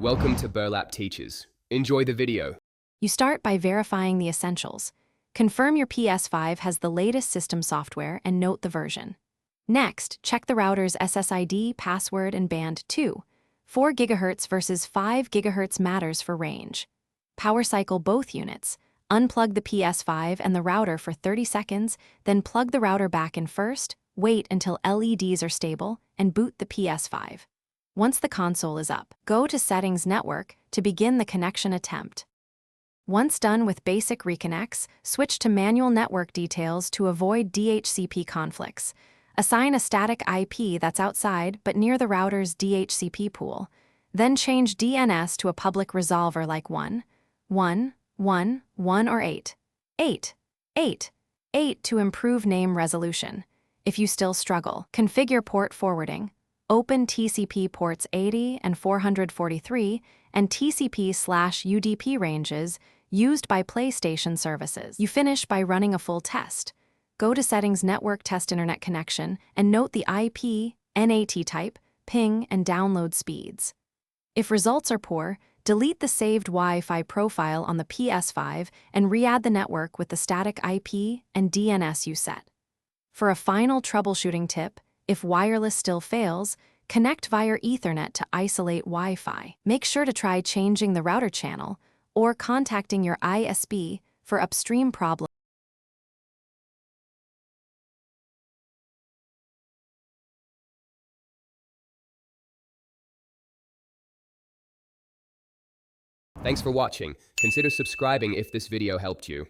Welcome to Burlap Teachers. Enjoy the video. You start by verifying the essentials. Confirm your Ps5 has the latest system software and note the version. Next, check the router's SSID, password, and band too. 4 GHz versus 5 GHz matters for range. Power cycle both units. Unplug the Ps5 and the router for 30 seconds, then plug the router back in first, wait until LEDs are stable, and boot the Ps5. Once the console is up, go to Settings Network to begin the connection attempt. Once done with basic reconnects, switch to manual network details to avoid DHCP conflicts. Assign a static IP that's outside but near the router's DHCP pool. Then change DNS to a public resolver like 1, 1, 1, 1 or 8. 8, 8, 8 to improve name resolution. If you still struggle, configure port forwarding. Open TCP ports 80 and 443 and TCP/UDP ranges used by PlayStation services. You finish by running a full test. Go to Settings Network Test Internet Connection and note the IP, NAT type, ping, and download speeds. If results are poor, delete the saved Wi-Fi profile on the Ps5 and re-add the network with the static IP and DNS you set. For a final troubleshooting tip, if wireless still fails, connect via Ethernet to isolate Wi-Fi. Make sure to try changing the router channel or contacting your ISP for upstream problems. Thanks for watching. Consider subscribing if this video helped you.